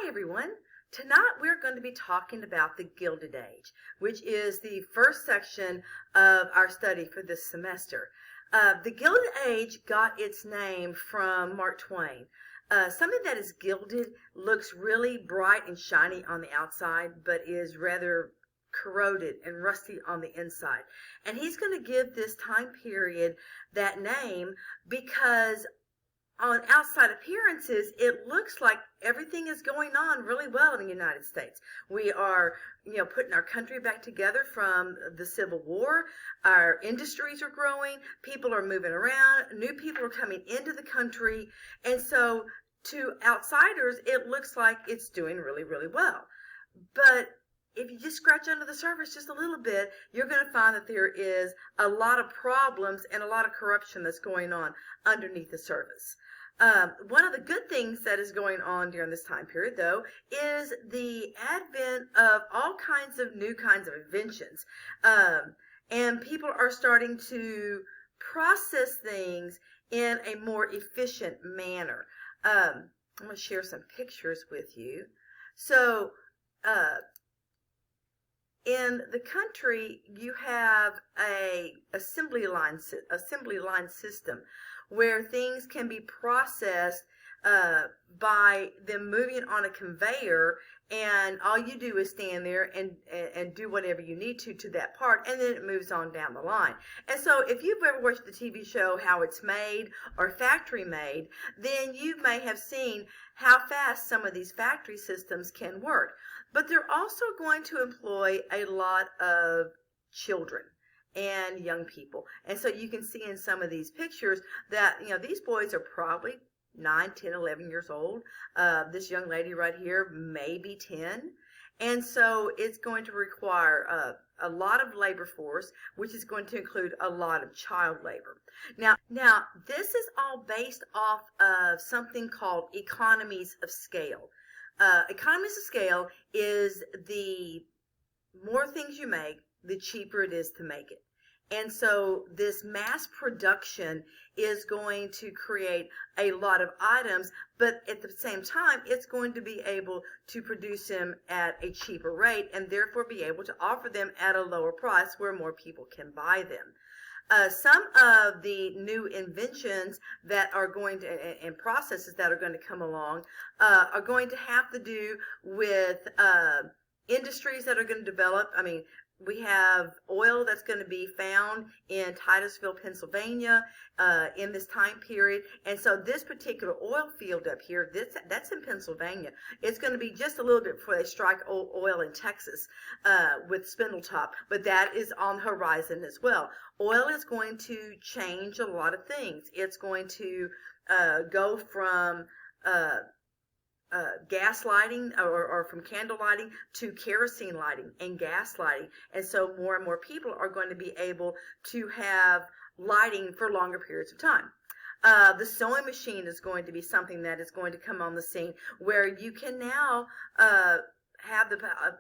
everyone. Tonight we're going to be talking about the Gilded Age, which is the first section of our study for this semester. The Gilded Age got its name from Mark Twain. Something that is gilded looks really bright and shiny on the outside, but is rather corroded and rusty on the inside. And he's going to give this time period that name because on outside appearances, it looks like everything is going on really well in the United States. We are, putting our country back together from the Civil War. Our industries are growing. People are moving around. New people are coming into the country. And so to outsiders, it looks like it's doing really, really well. But if you just scratch under the surface just a little bit, you're going to find that there is a lot of problems and a lot of corruption that's going on underneath the surface. One of the good things that is going on during this time period, though, is the advent of all kinds of new kinds of inventions. And people are starting to process things in a more efficient manner. I'm going to share some pictures with you. So, in the country, you have a assembly line system where things can be processed by them moving on a conveyor, and all you do is stand there and do whatever you need to that part, and then it moves on down the line. And so if you've ever watched the TV show How It's Made or Factory Made, then you may have seen how fast some of these factory systems can work. But they're also going to employ a lot of children and young people. And so you can see in some of these pictures that, these boys are probably 9, 10, 11 years old. This young lady right here may be 10. And so it's going to require a lot of labor force, which is going to include a lot of child labor. Now, this is all based off of something called economies of scale. Economies of scale is the more things you make, the cheaper it is to make it. And so this mass production is going to create a lot of items, but at the same time, it's going to be able to produce them at a cheaper rate and therefore be able to offer them at a lower price where more people can buy them. Some of the new inventions that are going to, and processes that are going to come along, are going to have to do with industries that are going to develop. We have oil that's going to be found in Titusville, Pennsylvania, in this time period. And so this particular oil field up here, that's in Pennsylvania. It's going to be just a little bit before they strike oil in Texas with Spindletop, but that is on the horizon as well. Oil is going to change a lot of things. It's going to go from gas lighting or from candle lighting to kerosene lighting and gas lighting. And so more and more people are going to be able to have lighting for longer periods of time. The sewing machine is going to be something that is going to come on the scene where you can now have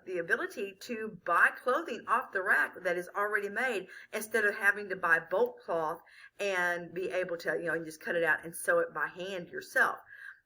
the ability to buy clothing off the rack that is already made instead of having to buy bulk cloth and be able to, just cut it out and sew it by hand yourself.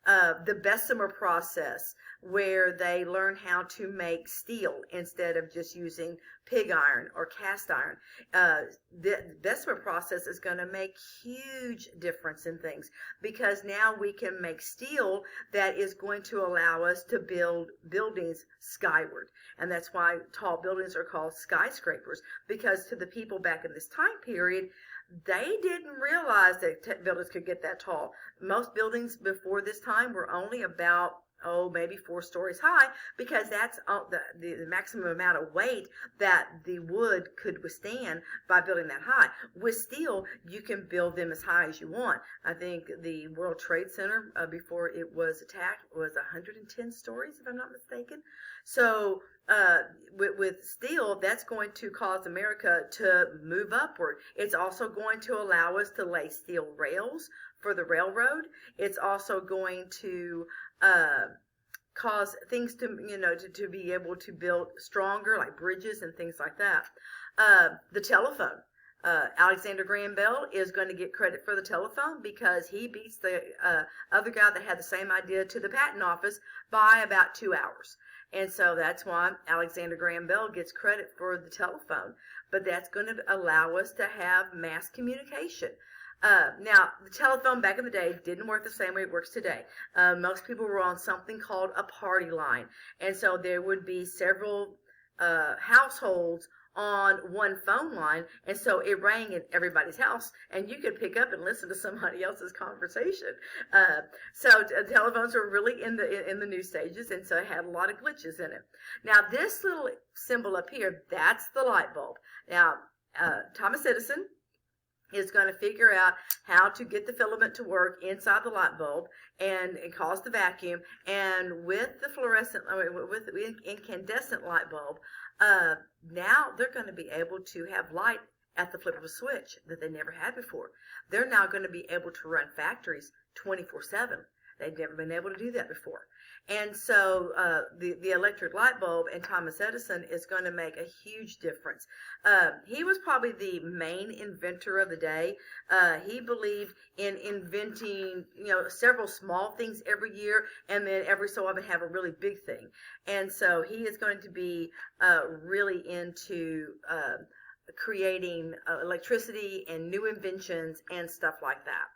The Bessemer process, where they learn how to make steel instead of just using pig iron or cast iron. The Bessemer process is going to make huge difference in things because now we can make steel that is going to allow us to build buildings skyward. And that's why tall buildings are called skyscrapers, because to the people back in this time period, they didn't realize that buildings could get that tall. Most buildings before this time were only about, maybe 4 stories high, because that's the maximum amount of weight that the wood could withstand by building that high. With steel, you can build them as high as you want. I think the World Trade Center, before it was attacked, was 110 stories, if I'm not mistaken. So with steel, that's going to cause America to move upward. It's also going to allow us to lay steel rails for the railroad. It's also going to cause things to be able to build stronger, like bridges and things like that. The telephone. Alexander Graham Bell is going to get credit for the telephone because he beats the other guy that had the same idea to the patent office by about 2 hours. And so that's why Alexander Graham Bell gets credit for the telephone. But that's going to allow us to have mass communication. Now, the telephone back in the day didn't work the same way it works today. Most people were on something called a party line. And so there would be several households on one phone line, and so it rang in everybody's house, and you could pick up and listen to somebody else's conversation. So telephones were really in the new stages, and so it had a lot of glitches in it. Now, this little symbol up here, that's the light bulb. Now, Thomas Edison is going to figure out how to get the filament to work inside the light bulb and cause the vacuum. And with the with the incandescent light bulb, now they're going to be able to have light at the flip of a switch that they never had before. They're now going to be able to run factories 24/7. They've never been able to do that before. And so the electric light bulb and Thomas Edison is going to make a huge difference. He was probably the main inventor of the day. He believed in inventing, several small things every year, and then every so often have a really big thing. And so he is going to be really into creating electricity and new inventions and stuff like that.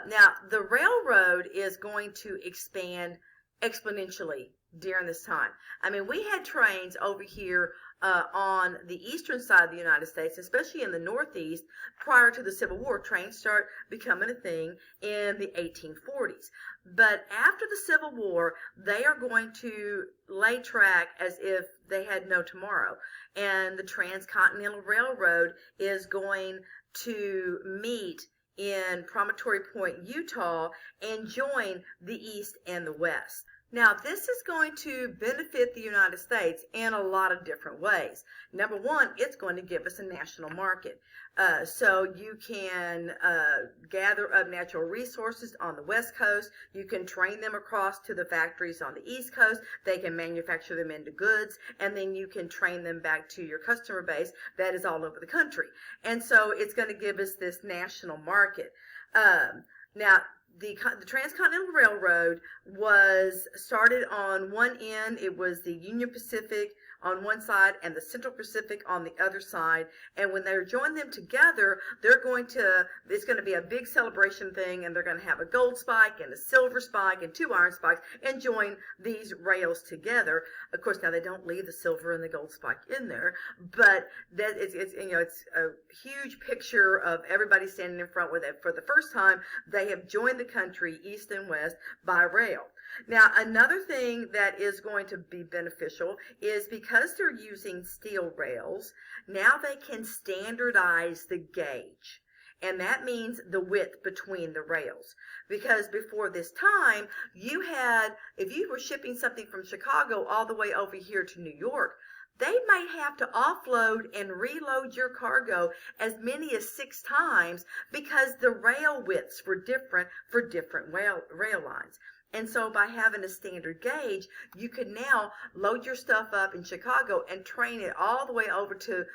Now, the railroad is going to expand exponentially during this time. I mean, we had trains over here on the eastern side of the United States, especially in the Northeast, prior to the Civil War. Trains start becoming a thing in the 1840s. But after the Civil War, they are going to lay track as if they had no tomorrow. And the Transcontinental Railroad is going to meet in Promontory Point, Utah, and join the East and the West. Now, this is going to benefit the United States in a lot of different ways. Number one, it's going to give us a national market. So you can gather up natural resources on the West Coast. You can train them across to the factories on the East Coast. They can manufacture them into goods, and then you can train them back to your customer base that is all over the country. And so it's going to give us this national market. Now, the Transcontinental Railroad was started on one end. It was the Union Pacific on one side and the Central Pacific on the other side. And when they join them together, it's going to be a big celebration thing, and they're going to have a gold spike and a silver spike and 2 iron spikes and join these rails together. Of course, now they don't leave the silver and the gold spike in there, but it's a huge picture of everybody standing in front with it. For the first time, they have joined the country east and west by rail. Now, another thing that is going to be beneficial is because they're using steel rails, now they can standardize the gauge. And that means the width between the rails. Because before this time, if you were shipping something from Chicago all the way over here to New York, they might have to offload and reload your cargo as many as 6 times because the rail widths were different for different rail lines. And so by having a standard gauge, you can now load your stuff up in Chicago and train it all the way over to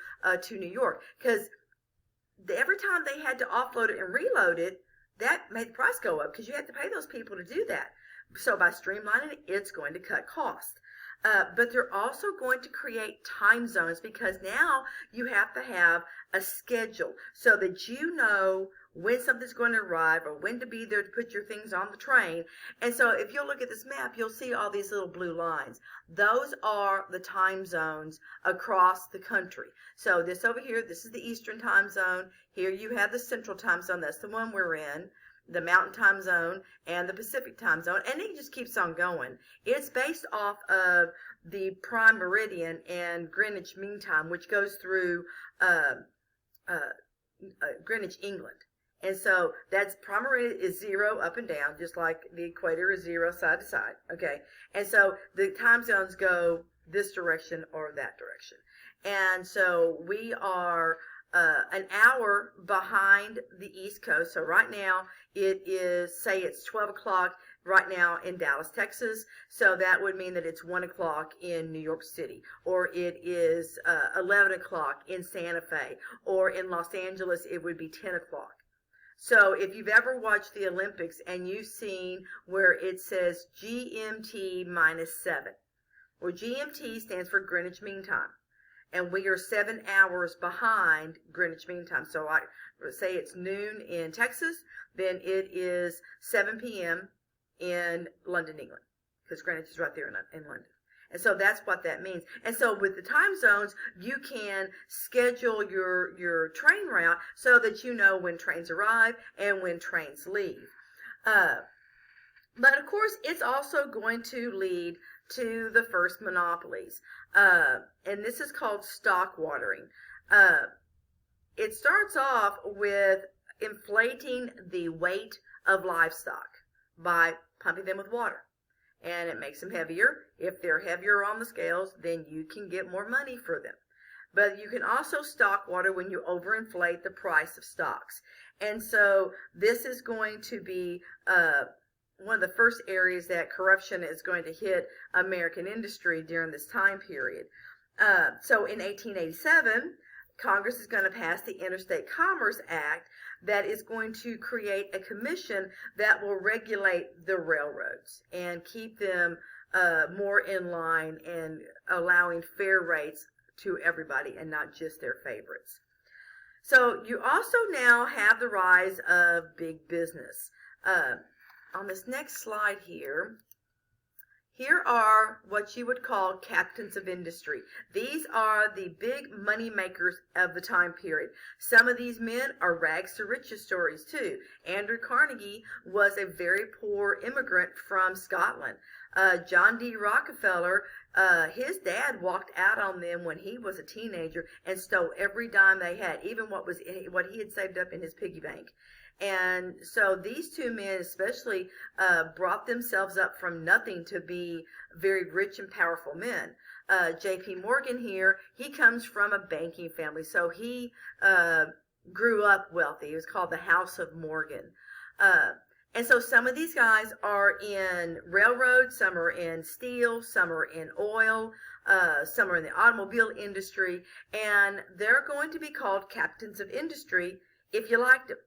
New York. Because every time they had to offload it and reload it, that made the price go up because you had to pay those people to do that. So by streamlining it, it's going to cut cost. But they're also going to create time zones because now you have to have a schedule so that you know when something's going to arrive or when to be there to put your things on the train. And so if you'll look at this map, you'll see all these little blue lines. Those are the time zones across the country. So this over here, this is the Eastern time zone. Here you have the Central time zone. That's the one we're in. The Mountain time zone and the Pacific time zone, and it just keeps on going. It's based off of the prime meridian and Greenwich Mean Time, which goes through Greenwich, England. And so that's prime meridian is 0 up and down, just like the equator is 0 side to side. Okay, and so the time zones go this direction or that direction, and so we are an hour behind the East Coast. So right now it is, say it's 12 o'clock right now in Dallas, Texas. So that would mean that it's 1 o'clock in New York City, or it is 11 o'clock in Santa Fe, or in Los Angeles, it would be 10 o'clock. So if you've ever watched the Olympics and you've seen where it says GMT -7, well, GMT stands for Greenwich Mean Time, and we are 7 hours behind Greenwich Mean Time. So I say it's noon in Texas, then it is 7 p.m. in London, England, because Greenwich is right there in London. And so that's what that means. And so with the time zones, you can schedule your train route so that you know when trains arrive and when trains leave. But of course, it's also going to lead to the first monopolies. And this is called stock watering. It starts off with inflating the weight of livestock by pumping them with water. And it makes them heavier. If they're heavier on the scales, then you can get more money for them. But you can also stock water when you overinflate the price of stocks. And so this is going to be one of the first areas that corruption is going to hit American industry during this time period. So in 1887, Congress is going to pass the Interstate Commerce Act that is going to create a commission that will regulate the railroads and keep them more in line and allowing fair rates to everybody and not just their favorites. So you also now have the rise of big business. On this next slide here are what you would call captains of industry. These are the big money makers of the time period. Some of these men are rags to riches stories too. Andrew Carnegie was a very poor immigrant from Scotland. John D. Rockefeller, his dad walked out on them when he was a teenager and stole every dime they had, even what he had saved up in his piggy bank. And so these two men especially brought themselves up from nothing to be very rich and powerful men. J.P. Morgan here, he comes from a banking family, so he grew up wealthy. It was called the House of Morgan. And so some of these guys are in railroads, some are in steel, some are in oil, some are in the automobile industry, and they're going to be called captains of industry if you liked them.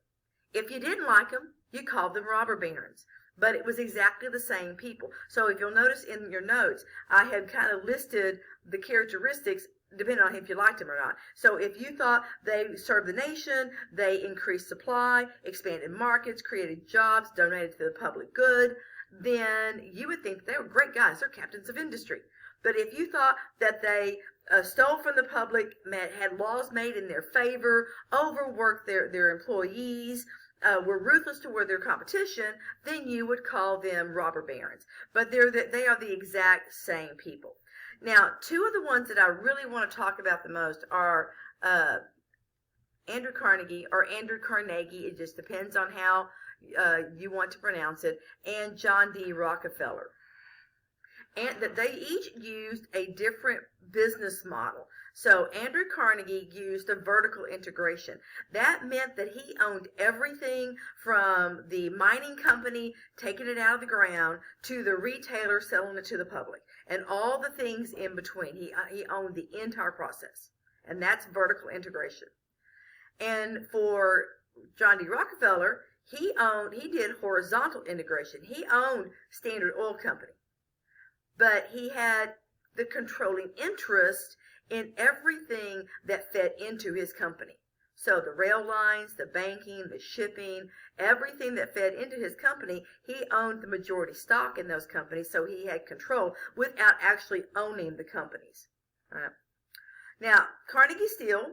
If you didn't like them, you called them robber barons. But it was exactly the same people. So if you'll notice in your notes, I had kind of listed the characteristics depending on if you liked them or not. So if you thought they served the nation, they increased supply, expanded markets, created jobs, donated to the public good, then you would think they were great guys. They're captains of industry. But if you thought that they stole from the public, had laws made in their favor, overworked their employees, were ruthless toward their competition, then you would call them robber barons. But they are the exact same people. Now, two of the ones that I really want to talk about the most are Andrew Carnegie, or Andrew Carnegie, it just depends on how you want to pronounce it, and John D. Rockefeller. And that they each used a different business model. So Andrew Carnegie used a vertical integration. That meant that he owned everything from the mining company taking it out of the ground to the retailer selling it to the public and all the things in between. He owned the entire process, and that's vertical integration. And for John D. Rockefeller, he did horizontal integration. He owned Standard Oil Company, but he had the controlling interest in everything that fed into his company. So the rail lines, the banking, the shipping, everything that fed into his company, he owned the majority stock in those companies, so he had control without actually owning the companies. Now, Carnegie Steel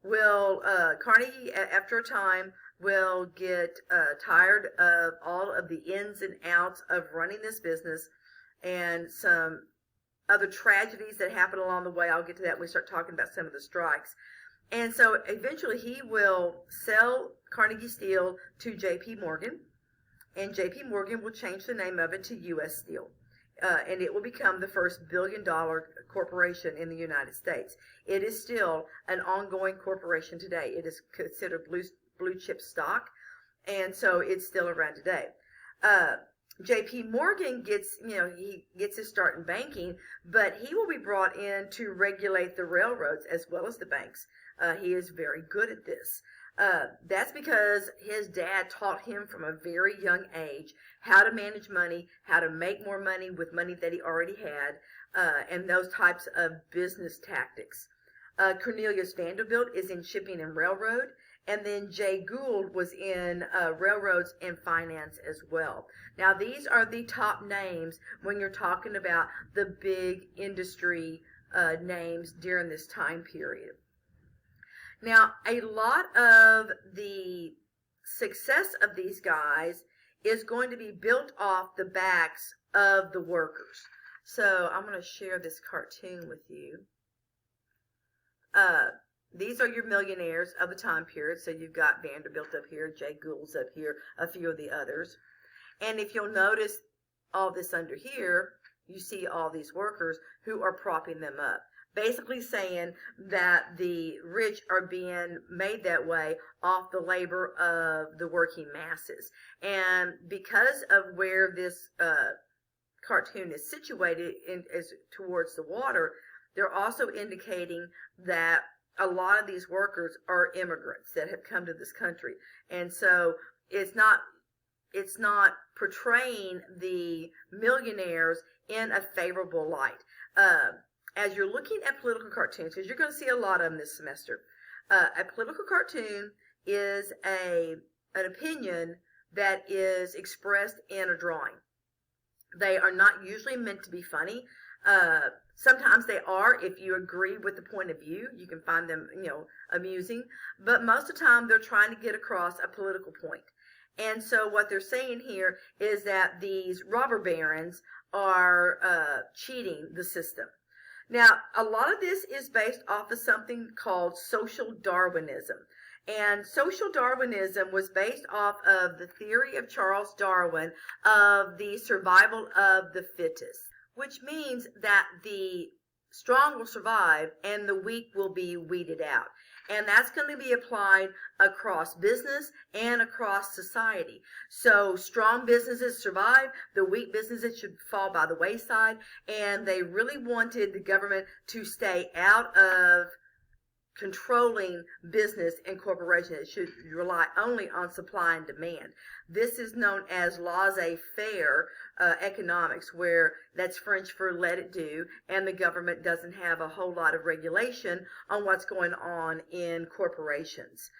Carnegie, after a time, will get tired of all of the ins and outs of running this business and some other tragedies that happen along the way. I'll get to that when we start talking about some of the strikes. And so eventually he will sell Carnegie Steel to J.P. Morgan, and J.P. Morgan will change the name of it to U.S. Steel. And it will become the first billion-dollar corporation in the United States. It is still an ongoing corporation today. It is considered blue chip stock, and so it's still around today. J.P. Morgan gets, he gets his start in banking, but he will be brought in to regulate the railroads as well as the banks. He is very good at this. That's because his dad taught him from a very young age how to manage money, how to make more money with money that he already had, and those types of business tactics. Cornelius Vanderbilt is in shipping and railroad. And then Jay Gould was in railroads and finance as well. Now, these are the top names when you're talking about the big industry names during this time period. Now, a lot of the success of these guys is going to be built off the backs of the workers. So I'm going to share this cartoon with you. These are your millionaires of the time period. So you've got Vanderbilt up here, Jay Gould's up here, a few of the others. And if you'll notice all this under here, you see all these workers who are propping them up. Basically saying that the rich are being made that way off the labor of the working masses. And because of where this cartoon is situated is towards the water, they're also indicating that a lot of these workers are immigrants that have come to this country. And so it's not portraying the millionaires in a favorable light. As you're looking at political cartoons, because you're going to see a lot of them this semester, a political cartoon is an opinion that is expressed in a drawing. They are not usually meant to be funny. Sometimes they are if you agree with the point of view. You can find them, amusing. But most of the time, they're trying to get across a political point. And so what they're saying here is that these robber barons are cheating the system. Now, a lot of this is based off of something called social Darwinism. And social Darwinism was based off of the theory of Charles Darwin of the survival of the fittest, which means that the strong will survive and the weak will be weeded out. And that's going to be applied across business and across society. So strong businesses survive, the weak businesses should fall by the wayside, and they really wanted the government to stay out of controlling business and corporations. It should rely only on supply and demand. This is known as laissez-faire economics, where that's French for let it do, and the government doesn't have a whole lot of regulation on what's going on in corporations.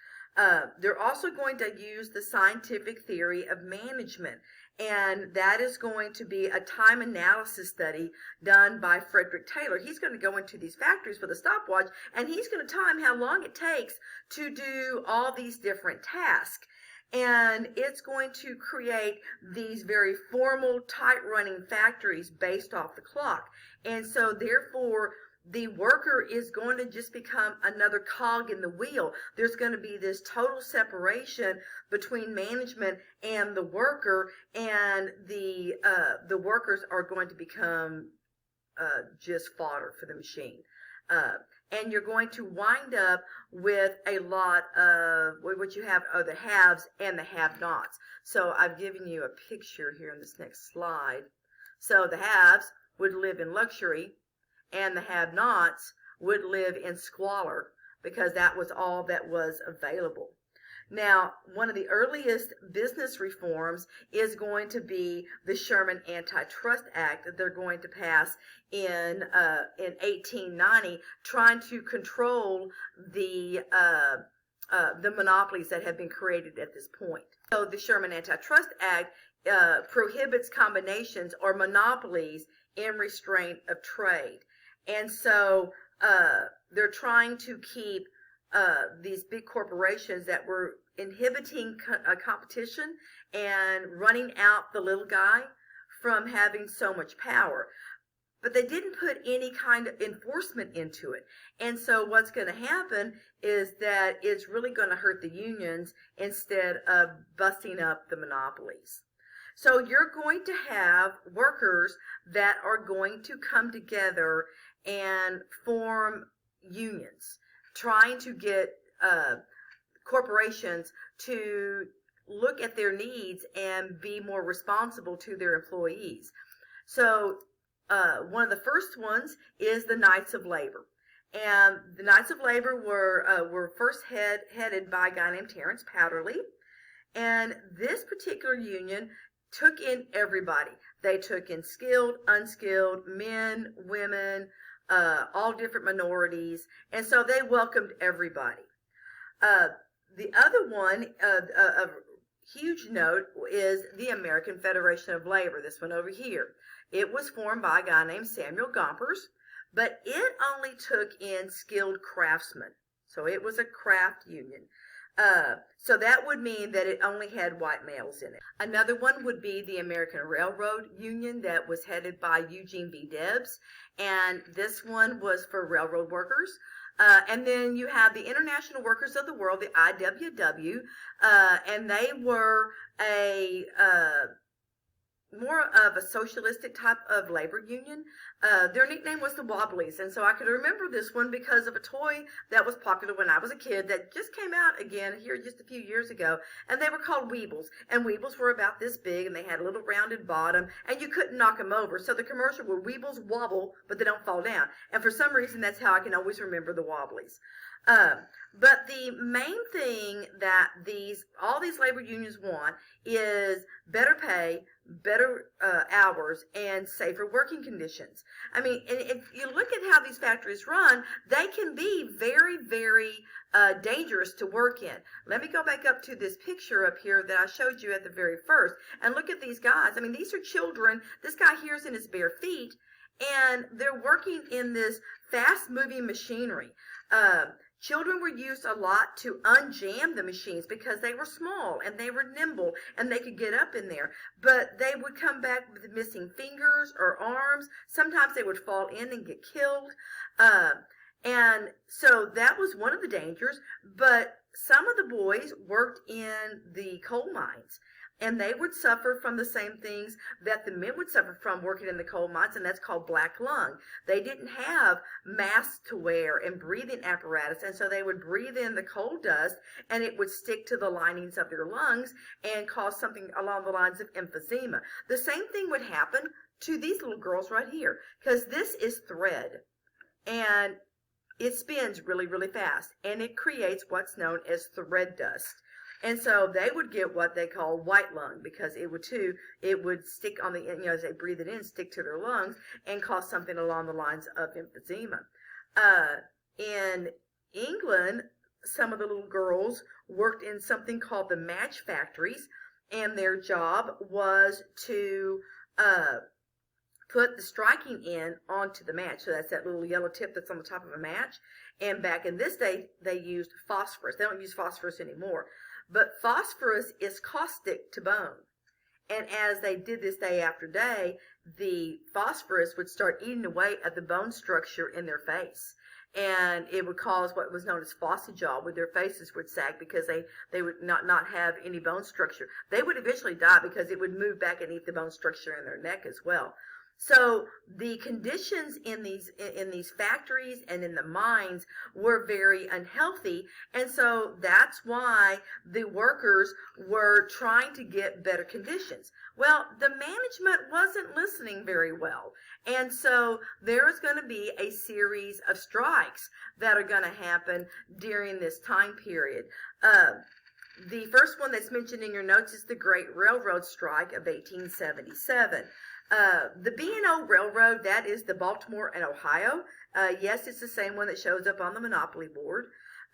They're also going to use the scientific theory of management, and that is going to be a time analysis study done by Frederick Taylor. He's going to go into these factories with a stopwatch, and he's going to time how long it takes to do all these different tasks. And it's going to create these very formal, tight-running factories based off the clock. And so, therefore, the worker is going to just become another cog in the wheel. There's going to be this total separation between management and the worker, and the workers are going to become just fodder for the machine. And you're going to wind up with a lot of what you have are the haves and the have-nots. So I've given you a picture here in this next slide. So the haves would live in luxury, and the have-nots would live in squalor, because that was all that was available. Now, one of the earliest business reforms is going to be the Sherman Antitrust Act that they're going to pass in 1890, trying to control the monopolies that have been created at this point. So the Sherman Antitrust Act prohibits combinations or monopolies in restraint of trade. And so they're trying to keep these big corporations that were inhibiting competition and running out the little guy from having so much power. But they didn't put any kind of enforcement into it. And so what's going to happen is that it's really going to hurt the unions instead of busting up the monopolies. So you're going to have workers that are going to come together and form unions, trying to get corporations to look at their needs and be more responsible to their employees. So one of the first ones is the Knights of Labor. And the Knights of Labor were first headed by a guy named Terence Powderly. And this particular union took in everybody. They took in skilled, unskilled, men, women, all different minorities. And so they welcomed everybody. The other one of huge note is the American Federation of Labor, this one over here. It was formed by a guy named Samuel Gompers, but it only took in skilled craftsmen. So it was a craft union. So that would mean that it only had white males in it. Another one would be the American Railroad Union that was headed by Eugene V. Debs, and this one was for railroad workers. And then you have the International Workers of the World, the IWW, and they were a more of a socialistic type of labor union. Their nickname was the Wobblies, and so I could remember this one because of a toy that was popular when I was a kid that just came out again here just a few years ago, and they were called Weebles, and Weebles were about this big, and they had a little rounded bottom, and you couldn't knock them over, so the commercial were Weebles wobble, but they don't fall down, and for some reason that's how I can always remember the Wobblies. But the main thing that all these labor unions want is better pay, better hours, and safer working conditions. I mean, and if you look at how these factories run, they can be very, very dangerous to work in. Let me go back up to this picture up here that I showed you at the very first, and look at these guys. I mean, these are children. This guy here is in his bare feet, and they're working in this fast-moving machinery. Children were used a lot to unjam the machines because they were small and they were nimble and they could get up in there. But they would come back with missing fingers or arms. Sometimes they would fall in and get killed. And so that was one of the dangers. But some of the boys worked in the coal mines, and they would suffer from the same things that the men would suffer from working in the coal mines, and that's called black lung. They didn't have masks to wear and breathing apparatus, and so they would breathe in the coal dust, and it would stick to the linings of their lungs and cause something along the lines of emphysema. The same thing would happen to these little girls right here, because this is thread, and it spins really, really fast, and it creates what's known as thread dust. And so they would get what they call white lung, because it would stick on the, as they breathe it in, stick to their lungs and cause something along the lines of emphysema. In England, some of the little girls worked in something called the match factories, and their job was to put the striking end onto the match. So that's that little yellow tip that's on the top of a match. And back in this day, they used phosphorus. They don't use phosphorus anymore. But phosphorus is caustic to bone. And as they did this day after day, the phosphorus would start eating away at the bone structure in their face. And it would cause what was known as phasejaw, where their faces would sag because they would not have any bone structure. They would eventually die because it would move back and eat the bone structure in their neck as well. So the conditions in these factories and in the mines were very unhealthy, and so that's why the workers were trying to get better conditions. Well, the management wasn't listening very well, and so there is going to be a series of strikes that are going to happen during this time period. The first one that's mentioned in your notes is the Great Railroad Strike of 1877. The B&O Railroad, that is the Baltimore and Ohio. Yes, it's the same one that shows up on the Monopoly board.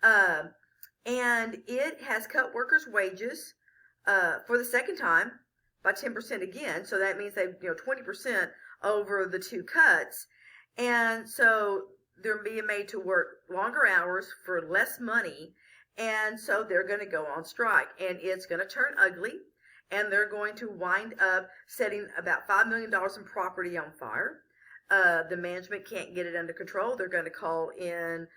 And it has cut workers' wages for the second time by 10% again. So that means they've 20% over the two cuts. And so they're being made to work longer hours for less money. And so they're going to go on strike. And it's going to turn ugly. And they're going to wind up setting about $5 million in property on fire. The management can't get it under control. They're going to call in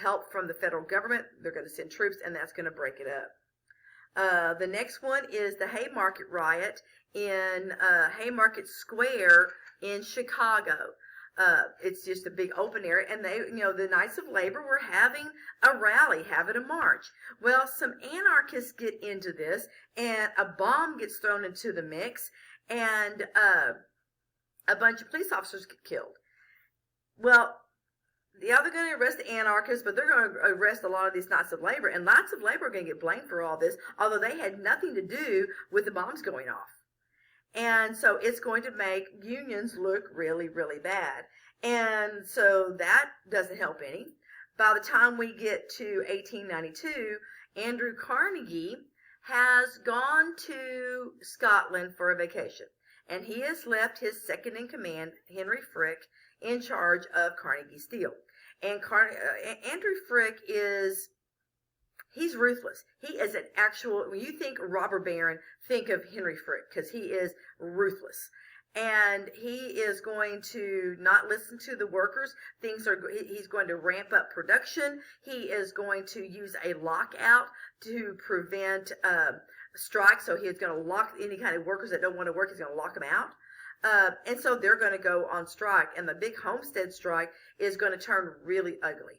help from the federal government. They're going to send troops, and that's going to break it up. The next one is the Haymarket riot in Haymarket Square in Chicago. It's just a big open area, and they, the Knights of Labor were having a rally, having a march. Well, some anarchists get into this, and a bomb gets thrown into the mix, and a bunch of police officers get killed. Well, yeah, they're going to arrest the anarchists, but they're going to arrest a lot of these Knights of Labor, and Knights of Labor are going to get blamed for all this, although they had nothing to do with the bombs going off. And so it's going to make unions look really, really bad. And so that doesn't help any. By the time we get to 1892, Andrew Carnegie has gone to Scotland for a vacation. And he has left his second in command, Henry Frick, in charge of Carnegie Steel. And Andrew Frick he's ruthless. He is an actual, when you think robber baron, think of Henry Frick, because he is ruthless. And he is going to not listen to the workers. He's going to ramp up production. He is going to use a lockout to prevent strikes. So he's going to lock any kind of workers that don't want to work. He's going to lock them out. And so they're going to go on strike. And the big Homestead strike is going to turn really ugly.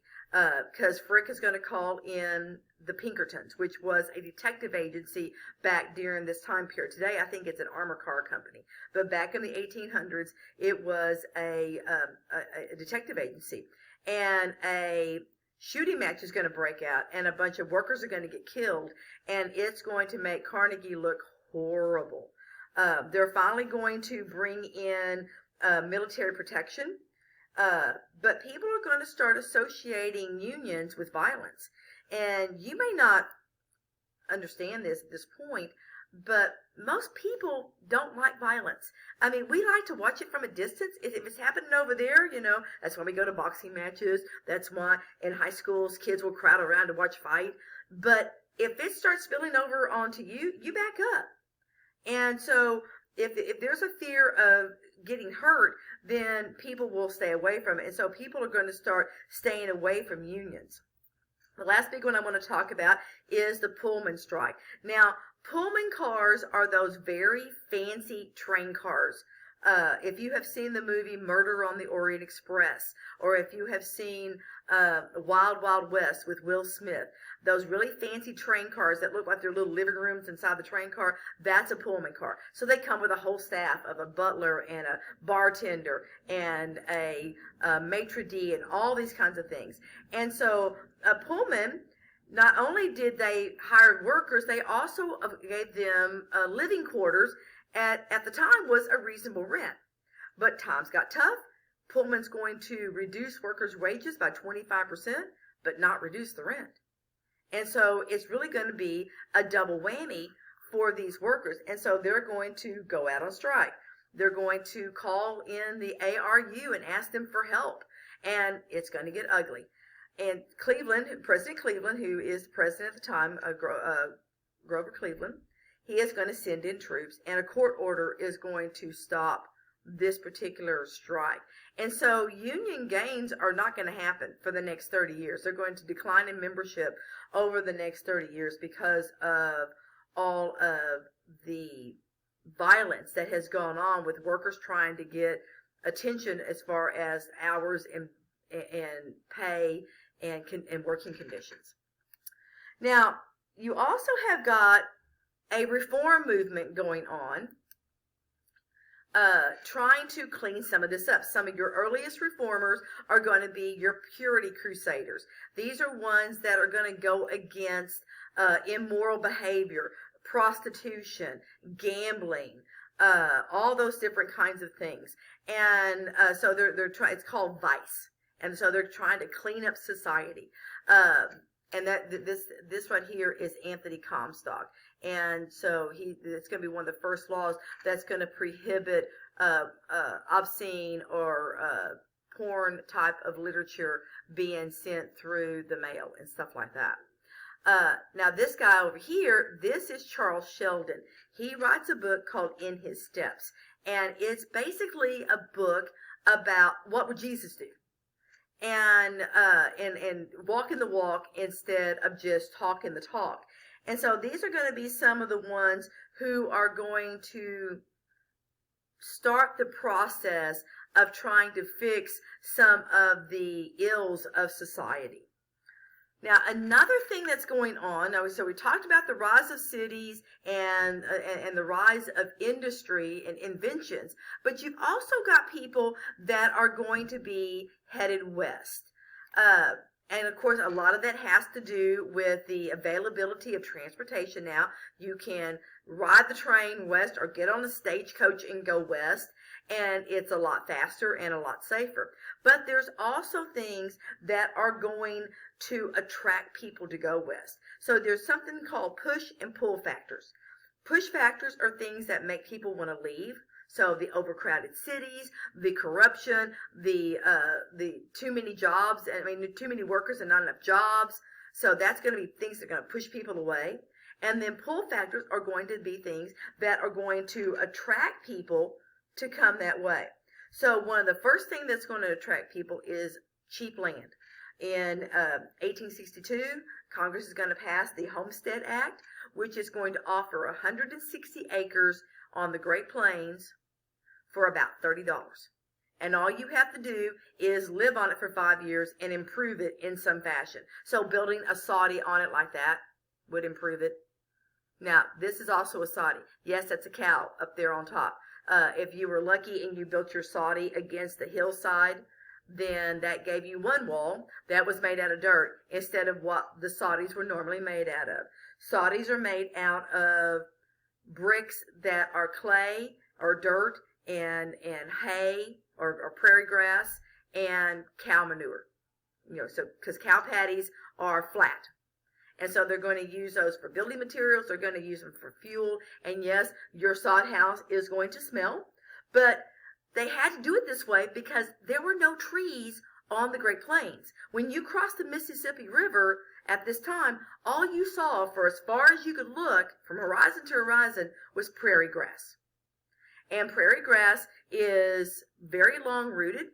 Because Frick is going to call in the Pinkertons, which was a detective agency back during this time period. Today, I think it's an armor car company. But back in the 1800s, it was a detective agency. And a shooting match is going to break out, and a bunch of workers are going to get killed, and it's going to make Carnegie look horrible. They're finally going to bring in military protection. But people are going to start associating unions with violence. And you may not understand this at this point, but most people don't like violence. I mean, we like to watch it from a distance. If it's happening over there, that's why we go to boxing matches. That's why in high schools, kids will crowd around to watch fight. But if it starts spilling over onto you, you back up. And so if there's a fear of getting hurt, then people will stay away from it. And so people are going to start staying away from unions. The last big one I want to talk about is the Pullman strike. Now, Pullman cars are those very fancy train cars. If you have seen the movie Murder on the Orient Express, or if you have seen Wild Wild West with Will Smith, those really fancy train cars that look like they're little living rooms inside the train car, that's a Pullman car. So they come with a whole staff of a butler and a bartender and a maitre d' and all these kinds of things. And so Pullman, not only did they hire workers, they also gave them living quarters at the time was a reasonable rent. But times got tough. Pullman's going to reduce workers' wages by 25%, but not reduce the rent. And so it's really going to be a double whammy for these workers. And so they're going to go out on strike. They're going to call in the ARU and ask them for help. And it's going to get ugly. And President Cleveland, who is president at the time, Grover Cleveland, he is going to send in troops, and a court order is going to stop this particular strike. And so union gains are not going to happen for the next 30 years. They're going to decline in membership over the next 30 years because of all of the violence that has gone on with workers trying to get attention as far as hours and pay and working conditions. Now, you also have got a reform movement going on, trying to clean some of this up. Some of your earliest reformers are going to be your purity crusaders. These are ones that are going to go against immoral behavior, prostitution, gambling, all those different kinds of things. And so they're trying. It's called vice, and so they're trying to clean up society. And this right here is Anthony Comstock. And so it's going to be one of the first laws that's going to prohibit obscene or porn type of literature being sent through the mail and stuff like that. Now this guy over here, this is Charles Sheldon. He writes a book called In His Steps. And it's basically a book about what would Jesus do. And walking the walk instead of just talking the talk. And so these are going to be some of the ones who are going to start the process of trying to fix some of the ills of society. Now, another thing that's going on, so we talked about the rise of cities and the rise of industry and inventions, but you've also got people that are going to be headed west. And of course, a lot of that has to do with the availability of transportation now. You can ride the train west or get on a stagecoach and go west, and it's a lot faster and a lot safer. But there's also things that are going to attract people to go west. So there's something called push and pull factors. Push factors are things that make people want to leave. So the overcrowded cities, the corruption, the too many jobs, too many workers and not enough jobs. So that's going to be things that are going to push people away. And then pull factors are going to be things that are going to attract people to come that way. So one of the first things that's going to attract people is cheap land. In 1862, Congress is going to pass the Homestead Act, which is going to offer 160 acres on the Great Plains for about $30. And all you have to do is live on it for 5 years and improve it in some fashion. So building a soddy on it like that would improve it. Now, this is also a soddy. Yes, that's a cow up there on top. If you were lucky and you built your soddy against the hillside, then that gave you one wall that was made out of dirt instead of what the soddies were normally made out of. Soddies are made out of bricks that are clay or dirt and hay or prairie grass and cow manure. So because cow patties are flat. And so they're going to use those for building materials. They're going to use them for fuel. And yes, your sod house is going to smell. But they had to do it this way because there were no trees on the Great Plains. When you crossed the Mississippi River at this time, all you saw for as far as you could look from horizon to horizon was prairie grass. And prairie grass is very long rooted.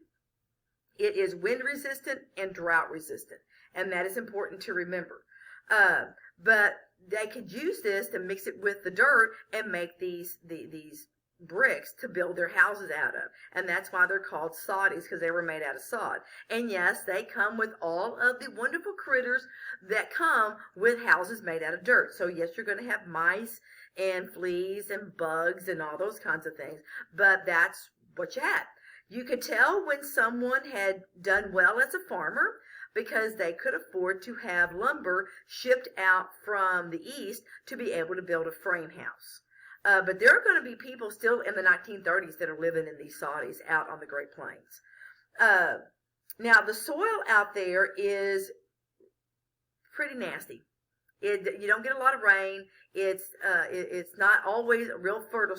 It is wind resistant and drought resistant. And that is important to remember. But they could use this to mix it with the dirt and make these bricks to build their houses out of. And that's why they're called soddies, because they were made out of sod. And yes, they come with all of the wonderful critters that come with houses made out of dirt. So yes, you're going to have mice and fleas and bugs and all those kinds of things. But that's what you had. You could tell when someone had done well as a farmer because they could afford to have lumber shipped out from the east to be able to build a frame house. But there are going to be people still in the 1930s that are living in these soddies out on the Great Plains. Now, the soil out there is pretty nasty. You don't get a lot of rain. It's not always a real fertile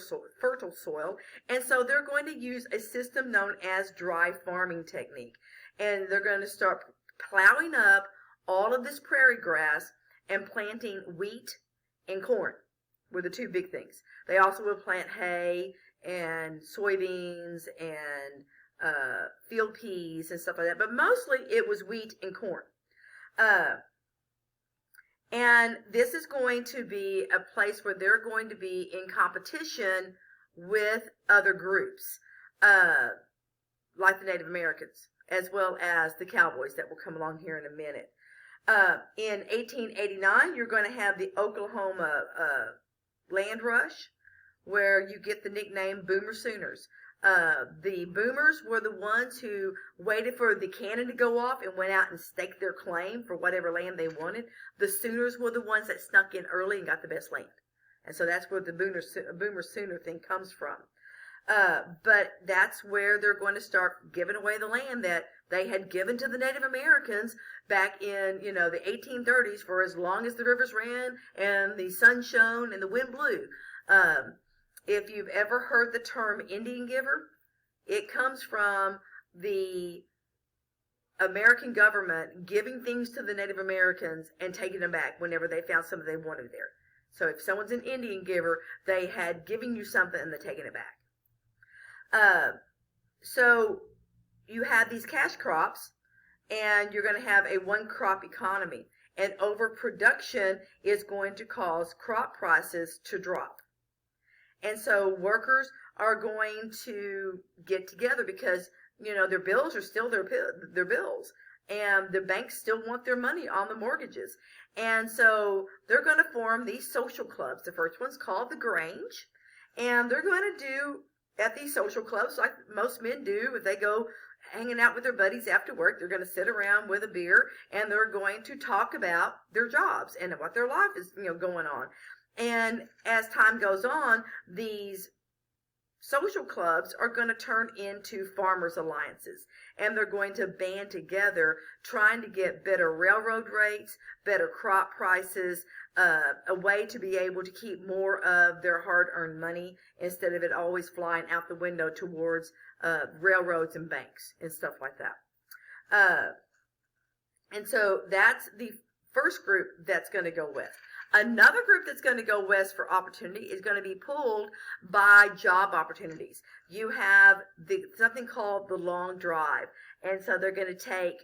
soil. And so they're going to use a system known as dry farming technique. And they're going to start plowing up all of this prairie grass and planting wheat and corn were the two big things. They also will plant hay and soybeans and field peas and stuff like that. But mostly it was wheat and corn. And this is going to be a place where they're going to be in competition with other groups, like the Native Americans, as well as the cowboys that will come along here in a minute. In 1889, you're going to have the Oklahoma land rush, where you get the nickname Boomer Sooners. The boomers were the ones who waited for the cannon to go off and went out and staked their claim for whatever land they wanted. The Sooners were the ones that snuck in early and got the best land. And so that's where the Boomer Sooner thing comes from. But that's where they're going to start giving away the land that they had given to the Native Americans back in, the 1830s for as long as the rivers ran and the sun shone and the wind blew. If you've ever heard the term Indian giver, it comes from the American government giving things to the Native Americans and taking them back whenever they found something they wanted there. So if someone's an Indian giver, they had given you something and they're taking it back. So you have these cash crops, and you're going to have a one-crop economy. And overproduction is going to cause crop prices to drop. And so workers are going to get together because their bills are still their bills, and the banks still want their money on the mortgages. And so they're going to form these social clubs. The first one's called the Grange, and they're going to do at these social clubs like most men do. If they go hanging out with their buddies after work, they're going to sit around with a beer, and they're going to talk about their jobs and what their life is going on. And as time goes on, these social clubs are going to turn into farmers' alliances, and they're going to band together trying to get better railroad rates, better crop prices, a way to be able to keep more of their hard-earned money instead of it always flying out the window towards railroads and banks and stuff like that. And so that's the first group that's going to go west. Another group that's going to go west for opportunity is going to be pulled by job opportunities. You have something called the long drive. And so they're going to take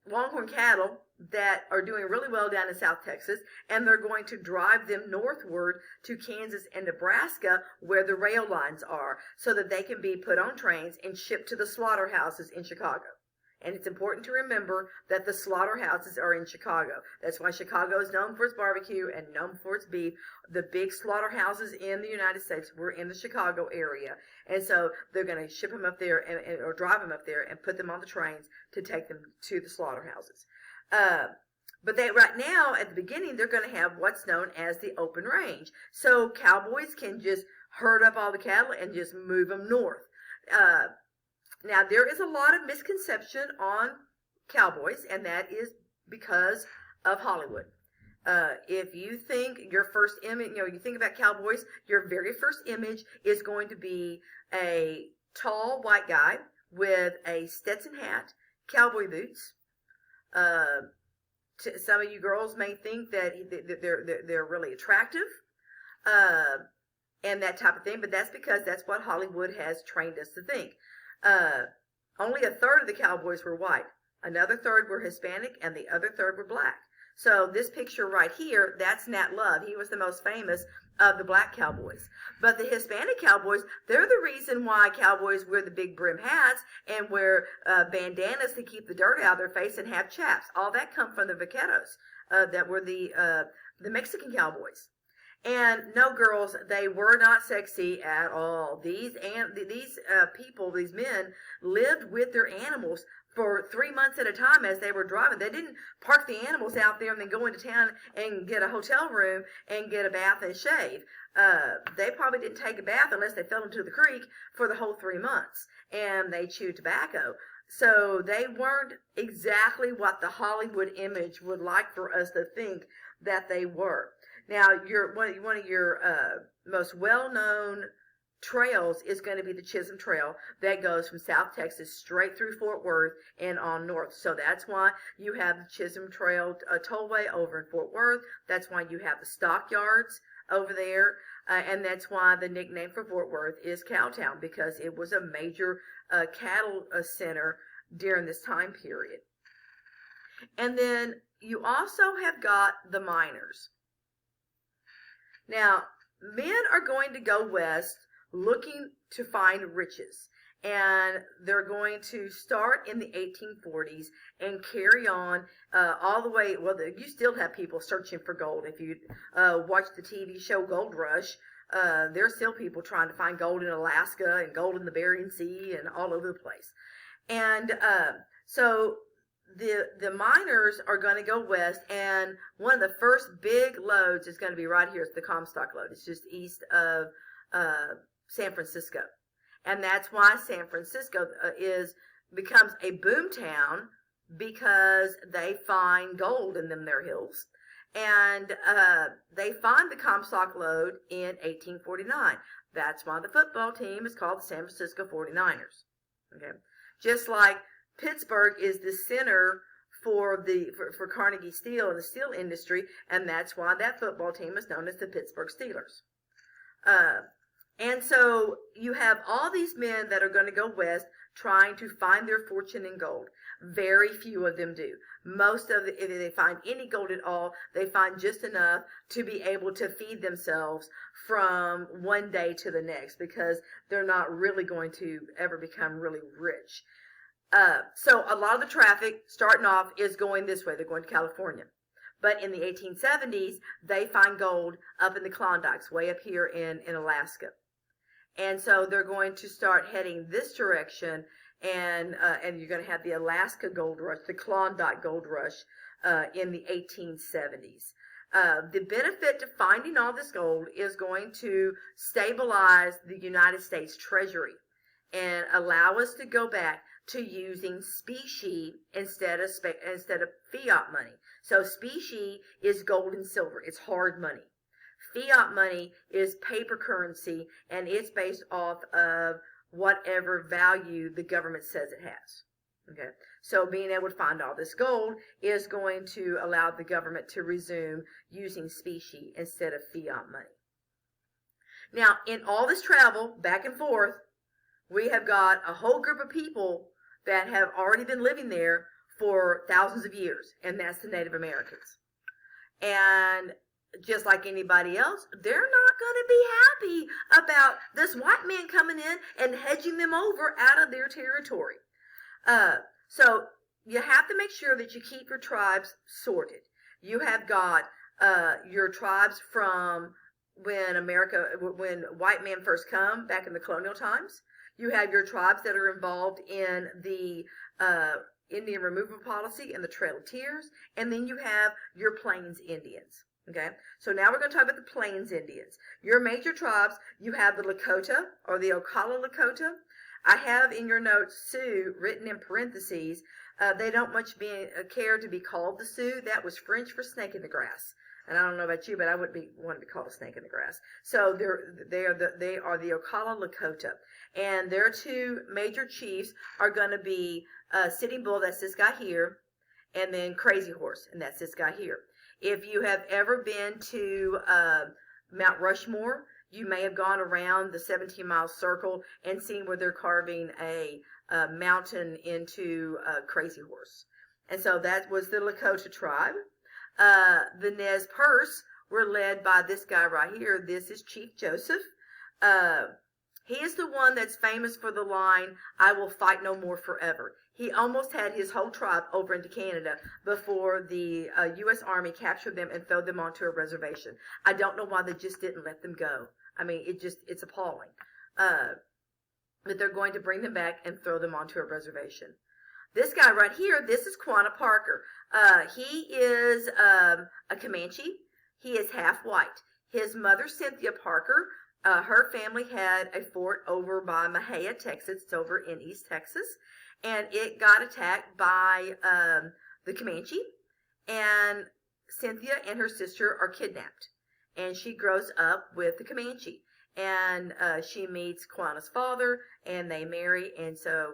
longhorn cattle that are doing really well down in South Texas, and they're going to drive them northward to Kansas and Nebraska where the rail lines are so that they can be put on trains and shipped to the slaughterhouses in Chicago. And it's important to remember that the slaughterhouses are in Chicago. That's why Chicago is known for its barbecue and known for its beef. The big slaughterhouses in the United States were in the Chicago area. And so they're going to ship them up there or drive them up there and put them on the trains to take them to the slaughterhouses. But right now, at the beginning, they're going to have what's known as the open range. So cowboys can just herd up all the cattle and just move them north. Now, there is a lot of misconception on cowboys, and that is because of Hollywood. If you think your first image, you think about cowboys, your very first image is going to be a tall white guy with a Stetson hat, cowboy boots. Some of you girls may think that they're really attractive, and that type of thing, but that's because that's what Hollywood has trained us to think. Only a third of the cowboys were white. Another third were Hispanic, and the other third were black. So this picture right here, that's Nat Love. He was the most famous of the black cowboys. But the Hispanic cowboys, they're the reason why cowboys wear the big brim hats and wear bandanas to keep the dirt out of their face and have chaps. All that come from the vaqueros that were the Mexican cowboys. And no, girls, they were not sexy at all. These people, these men, lived with their animals for 3 months at a time as they were driving. They didn't park the animals out there and then go into town and get a hotel room and get a bath and shave. They probably didn't take a bath unless they fell into the creek for the whole 3 months. And they chewed tobacco. So they weren't exactly what the Hollywood image would like for us to think that they were. Now, one of your most well-known trails is going to be the Chisholm Trail that goes from South Texas straight through Fort Worth and on north. So that's why you have the Chisholm Trail tollway over in Fort Worth. That's why you have the stockyards over there. And that's why the nickname for Fort Worth is Cowtown, because it was a major cattle center during this time period. And then you also have got the miners. Now, men are going to go west looking to find riches, and they're going to start in the 1840s and carry on all the way. Well, you still have people searching for gold. If you watch the TV show Gold Rush, there's still people trying to find gold in Alaska and gold in the Bering Sea and all over the place. And so the miners are going to go west, and one of the first big loads is going to be right here. It's the Comstock lode. It's just east of San Francisco, and that's why San Francisco becomes a boom town, because they find gold in their hills, and they find the Comstock lode in 1849. That's why the football team is called the San Francisco 49ers. Okay, just like Pittsburgh is the center for Carnegie Steel and the steel industry, and that's why that football team is known as the Pittsburgh Steelers. And so you have all these men that are going to go west trying to find their fortune in gold. Very few of them do. Most of if they find any gold at all, they find just enough to be able to feed themselves from one day to the next, because they're not really going to ever become really rich. So a lot of the traffic starting off is going this way. They're going to California. But in the 1870s, they find gold up in the Klondikes, way up here in Alaska. And so they're going to start heading this direction, and you're going to have the Alaska gold rush, the Klondike gold rush, in the 1870s. The benefit to finding all this gold is going to stabilize the United States Treasury and allow us to go back to using specie instead of fiat money. So specie is gold and silver. It's hard money. Fiat money is paper currency, and it's based off of whatever value the government says it has. Okay, so being able to find all this gold is going to allow the government to resume using specie instead of fiat money. Now, in all this travel back and forth, we have got a whole group of people that have already been living there for thousands of years, and that's the Native Americans. And just like anybody else, they're not going to be happy about this white man coming in and hedging them over out of their territory. So you have to make sure that you keep your tribes sorted. You have got your tribes from when white men first come back in the colonial times. You have your tribes that are involved in the Indian removal policy and the Trail of Tears, and then you have your Plains Indians. Okay, so now we're going to talk about the Plains Indians. Your major tribes, you have the Lakota, or the Ocala Lakota. I have in your notes Sioux written in parentheses. They don't much care to be called the Sioux. That was French for snake in the grass. And I don't know about you, but I wouldn't want to be called a snake in the grass. So they are the Ocala Lakota. And their two major chiefs are going to be Sitting Bull, that's this guy here, and then Crazy Horse, and that's this guy here. If you have ever been to Mount Rushmore, you may have gone around the 17-mile circle and seen where they're carving a mountain into Crazy Horse. And so that was the Lakota tribe. The Nez Perce were led by this guy right here. This is Chief Joseph. He is the one that's famous for the line, "I will fight no more forever." He almost had his whole tribe over into Canada before the U.S. Army captured them and threw them onto a reservation. I don't know why they just didn't let them go. I mean, it's appalling. But they're going to bring them back and throw them onto a reservation. This guy right here, this is Quanah Parker. He is a Comanche. He is half white. His mother, Cynthia Parker, her family had a fort over by Mahia, Texas. It's over in East Texas. And it got attacked by the Comanche. And Cynthia and her sister are kidnapped. And she grows up with the Comanche. And she meets Quanah's father, and they marry. And so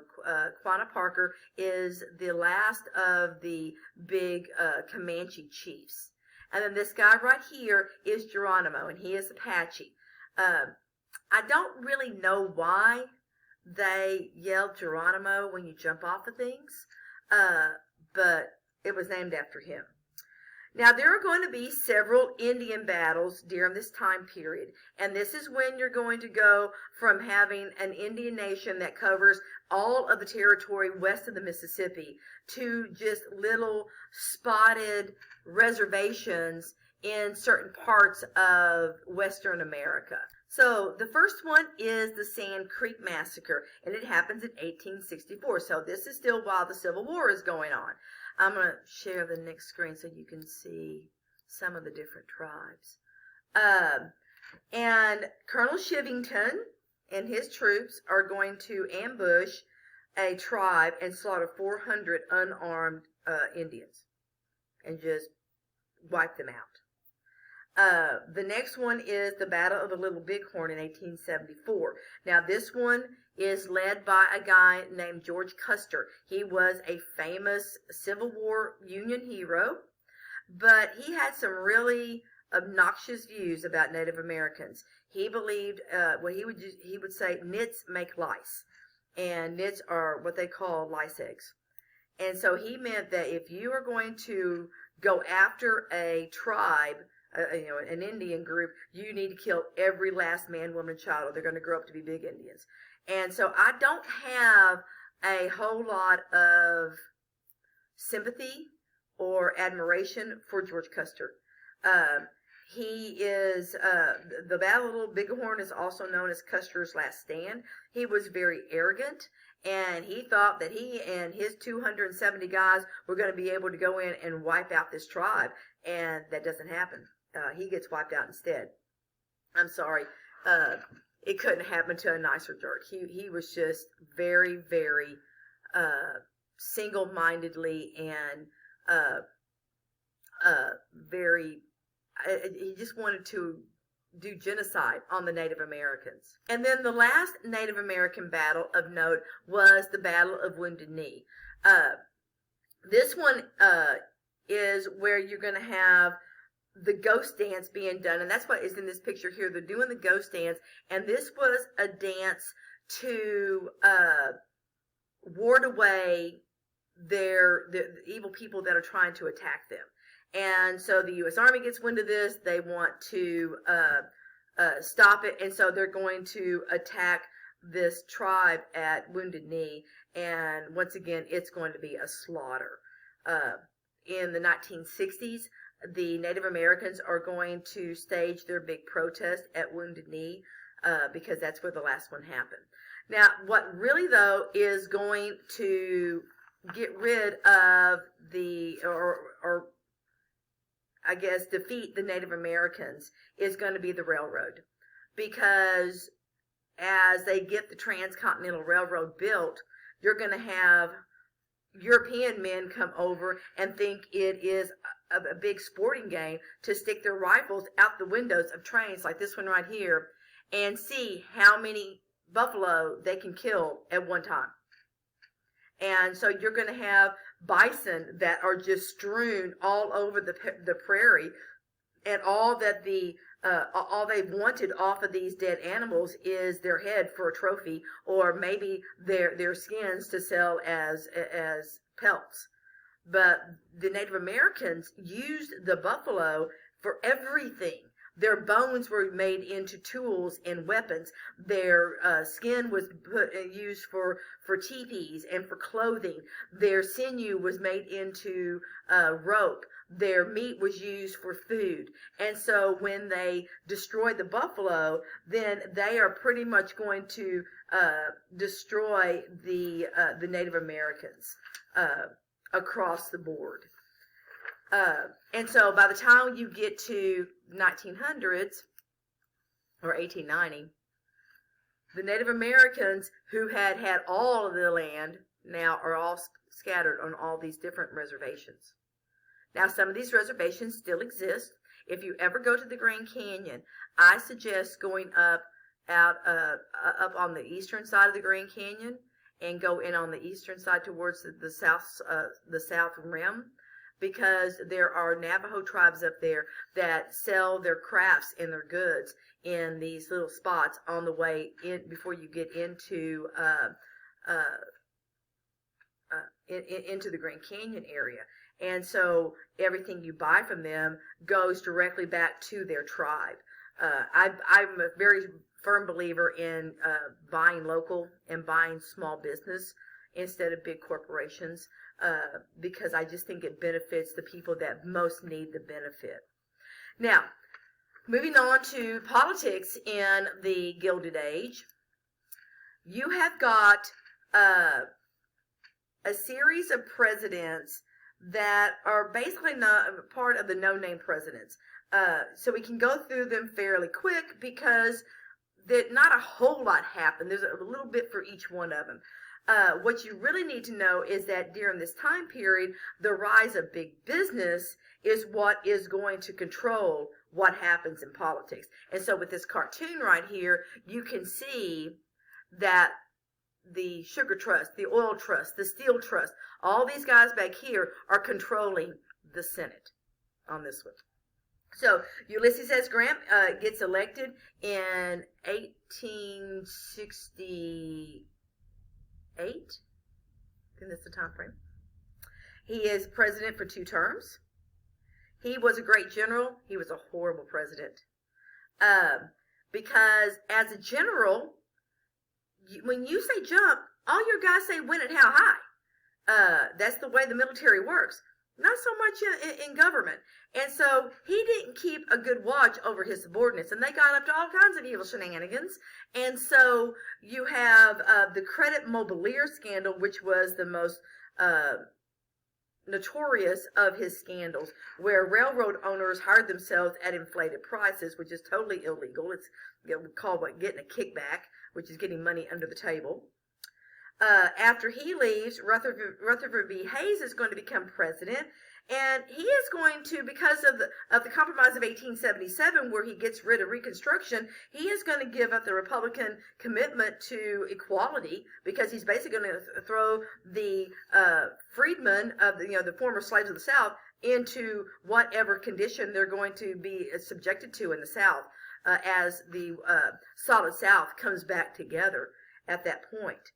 Quanah Parker is the last of the big Comanche chiefs. And then this guy right here is Geronimo, and he is Apache. I don't really know why they yell Geronimo when you jump off of things, but it was named after him. Now, there are going to be several Indian battles during this time period, and this is when you're going to go from having an Indian nation that covers all of the territory west of the Mississippi to just little spotted reservations in certain parts of Western America. So the first one is the Sand Creek Massacre, and it happens in 1864. So this is still while the Civil War is going on. I'm going to share the next screen so you can see some of the different tribes. And Colonel Shivington and his troops are going to ambush a tribe and slaughter 400 unarmed Indians and just wipe them out. The next one is the Battle of the Little Bighorn in 1874. Now, this one is led by a guy named George Custer. He was a famous Civil War Union hero, but he had some really obnoxious views about Native Americans. He believed, he would say, nits make lice. and nits are what they call lice eggs. And so he meant that if you are going to go after a tribe, an Indian group, you need to kill every last man, woman, and child, or they're going to grow up to be big Indians. And so I don't have a whole lot of sympathy or admiration for George Custer. He is, the Battle of Little Bighorn is also known as Custer's Last Stand. He was very arrogant, and he thought that he and his 270 guys were going to be able to go in and wipe out this tribe, and that doesn't happen. He gets wiped out instead. I'm sorry. It couldn't happen to a nicer jerk. He was just very, very single-mindedly and very... he just wanted to do genocide on the Native Americans. And then the last Native American battle of note was the Battle of Wounded Knee. This one is where you're going to have the ghost dance being done, and that's what is in this picture here. They're doing the ghost dance, and this was a dance to ward away the evil people that are trying to attack them. And so the U.S. Army gets wind of this. They want to stop it, and so they're going to attack this tribe at Wounded Knee. And once again, it's going to be a slaughter. In the 1960s, the Native Americans are going to stage their big protest at Wounded Knee because that's where the last one happened. Now, what really, though, is going to get rid of or I guess, defeat the Native Americans is going to be the railroad. Because as they get the Transcontinental Railroad built, you're going to have European men come over and think it is a big sporting game to stick their rifles out the windows of trains like this one right here and see how many buffalo they can kill at one time. And so you're going to have bison that are just strewn all over the prairie, and all that all they've wanted off of these dead animals is their head for a trophy, or maybe their skins to sell as pelts. But the Native Americans used the buffalo for everything. Their bones were made into tools and weapons. Their skin was used for teepees and for clothing. Their sinew was made into rope. Their meat was used for food. And so when they destroy the buffalo, then they are pretty much going to destroy the Native Americans across the board. And so by the time you get to 1900s or 1890, the Native Americans who had all of the land now are all scattered on all these different reservations. Now, some of these reservations still exist. If you ever go to the Grand Canyon, I suggest going up on the eastern side of the Grand Canyon and go in on the eastern side towards the south rim, because there are Navajo tribes up there that sell their crafts and their goods in these little spots on the way in before you get into the Grand Canyon area. And so everything you buy from them goes directly back to their tribe. I'm a very firm believer in buying local and buying small business instead of big corporations, because I just think it benefits the people that most need the benefit. Now, moving on to politics in the Gilded Age, you have got a series of presidents that are basically not part of the no-name presidents. So we can go through them fairly quick because not a whole lot happened. There's a little bit for each one of them. What you really need to know is that during this time period, the rise of big business is what is going to control what happens in politics. And so with this cartoon right here, you can see that the sugar trust, the oil trust, the steel trust, all these guys back here are controlling the Senate on this one. So Ulysses S. Grant gets elected in 1860. I think that's the time frame. He is president for 2 terms. He was a great general. He was a horrible president. Because as a general, when you say jump, all your guys say when and how high. That's the way the military works. Not so much in government. And so he didn't keep a good watch over his subordinates, and they got up to all kinds of evil shenanigans. And so you have the credit mobilier scandal, which was the most notorious of his scandals, where railroad owners hired themselves at inflated prices, which is totally illegal. It's called getting a kickback, which is getting money under the table. After he leaves, Rutherford B. Hayes is going to become president, and he is going to, because of the Compromise of 1877, where he gets rid of Reconstruction, he is going to give up the Republican commitment to equality, because he's basically going to throw the freedmen of the former slaves of the South into whatever condition they're going to be subjected to in the South, as the Solid South comes back together at that point.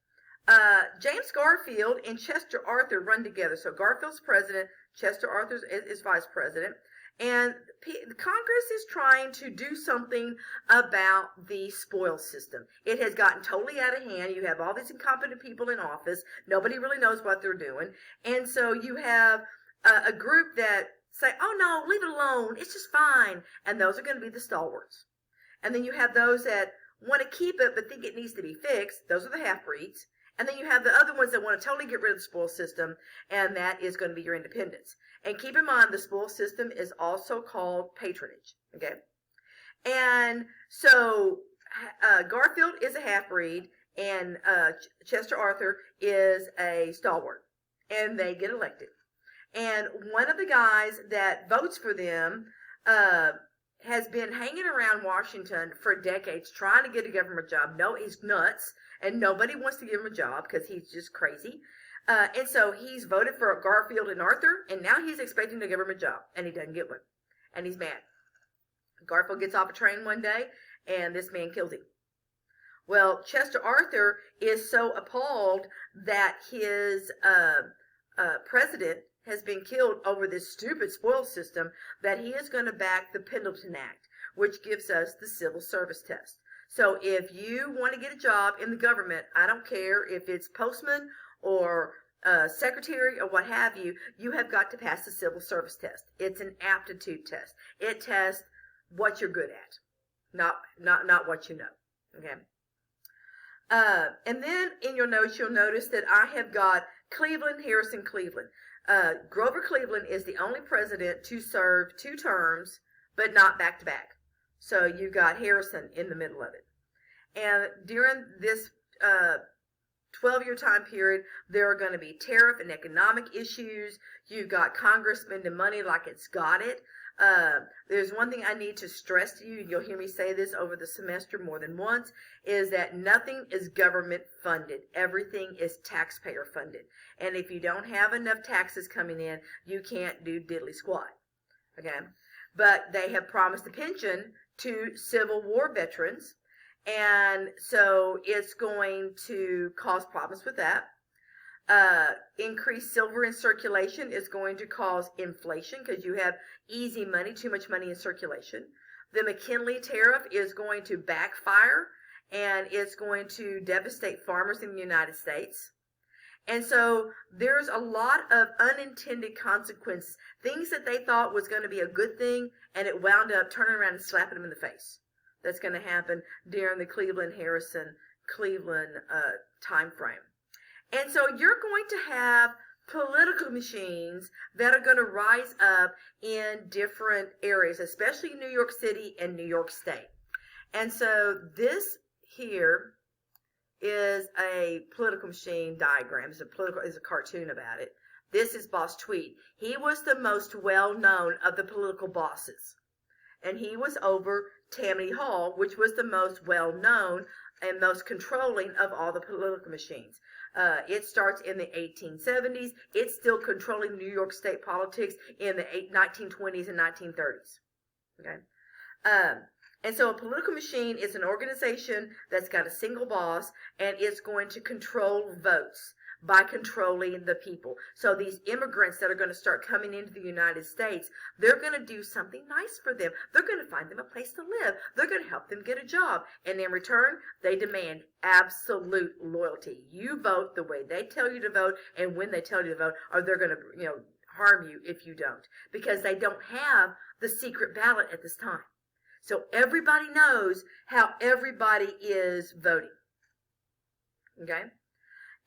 James Garfield and Chester Arthur run together. So Garfield's president, Chester Arthur is vice president. And Congress is trying to do something about the spoils system. It has gotten totally out of hand. You have all these incompetent people in office. Nobody really knows what they're doing. And so you have a group that say, oh no, leave it alone. It's just fine. And those are going to be the stalwarts. And then you have those that want to keep it but think it needs to be fixed. Those are the half-breeds. And then you have the other ones that want to totally get rid of the spoils system, and that is going to be your independents. And keep in mind, the spoils system is also called patronage, okay? And so Garfield is a half-breed, and Chester Arthur is a stalwart, and they get elected. And one of the guys that votes for them has been hanging around Washington for decades trying to get a government job. No, he's nuts. And nobody wants to give him a job because he's just crazy. And so he's voted for Garfield and Arthur, and now he's expecting a government job, and he doesn't get one. And he's mad. Garfield gets off a train one day, and this man kills him. Well, Chester Arthur is so appalled that his president has been killed over this stupid spoils system that he is going to back the Pendleton Act, which gives us the civil service test. So if you want to get a job in the government, I don't care if it's postman or secretary or what have you, you have got to pass the civil service test. It's an aptitude test. It tests what you're good at, not what you know. Okay. And then in your notes, you'll notice that I have got Cleveland, Harrison, Cleveland. Grover Cleveland is the only president to serve 2 terms, but not back to back. So you've got Harrison in the middle of it. And during this 12-year time period, there are going to be tariff and economic issues. You've got Congress spending money like it's got it. There's one thing I need to stress to you, and you'll hear me say this over the semester more than once, is that nothing is government funded. Everything is taxpayer funded. And if you don't have enough taxes coming in, you can't do diddly squat. Okay? But they have promised a pension to Civil War veterans, and so it's going to cause problems with that. Increased silver in circulation is going to cause inflation because you have easy money, too much money in circulation. The McKinley tariff is going to backfire, and it's going to devastate farmers in the United States. And so there's a lot of unintended consequences, things that they thought was going to be a good thing, and it wound up turning around and slapping them in the face. That's going to happen during the Cleveland-Harrison, Cleveland time frame. And so you're going to have political machines that are going to rise up in different areas, especially New York City and New York State. And so this here is a political machine diagram. It's a cartoon about it. This is Boss Tweed. He was the most well-known of the political bosses. And he was over Tammany Hall, which was the most well-known and most controlling of all the political machines. It starts in the 1870s. It's still controlling New York State politics in the 1920s and 1930s. Okay. And so a political machine is an organization that's got a single boss, and it's going to control votes by controlling the people. So these immigrants that are going to start coming into the United States, they're going to do something nice for them. They're going to find them a place to live. They're going to help them get a job. And in return, they demand absolute loyalty. You vote the way they tell you to vote and when they tell you to vote, or they're going to, harm you if you don't, because they don't have the secret ballot at this time. So everybody knows how everybody is voting. Okay?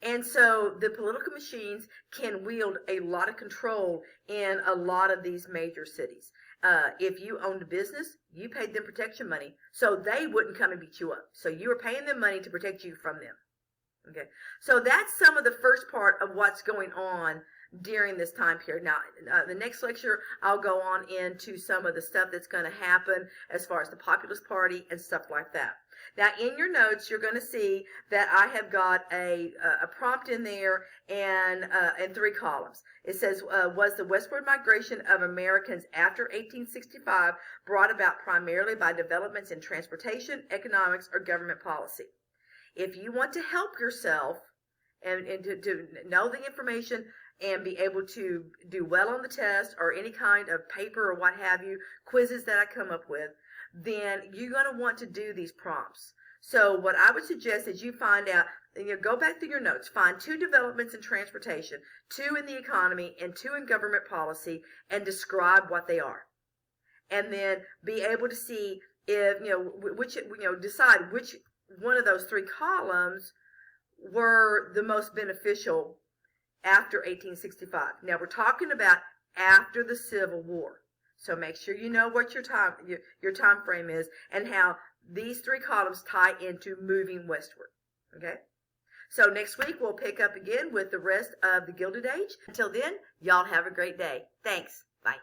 And so the political machines can wield a lot of control in a lot of these major cities. If you owned a business, you paid them protection money, so they wouldn't come and beat you up. So you were paying them money to protect you from them. Okay, so that's some of the first part of what's going on during this time period. Now, the next lecture, I'll go on into some of the stuff that's going to happen as far as the Populist Party and stuff like that. Now, in your notes, you're going to see that I have got a prompt in there and 3 columns. It says, was the westward migration of Americans after 1865 brought about primarily by developments in transportation, economics, or government policy? If you want to help yourself and to know the information and be able to do well on the test or any kind of paper or what have you, quizzes that I come up with, then you're going to want to do these prompts. So what I would suggest is you find out, go back through your notes, find 2 developments in transportation, 2 in the economy, and 2 in government policy, and describe what they are. And then be able to see if, decide which one of those 3 columns were the most beneficial after 1865. Now we're talking about after the Civil War. So make sure you know what your time frame is and how these 3 columns tie into moving westward. Okay? So next week we'll pick up again with the rest of the Gilded Age. Until then, y'all have a great day. Thanks. Bye.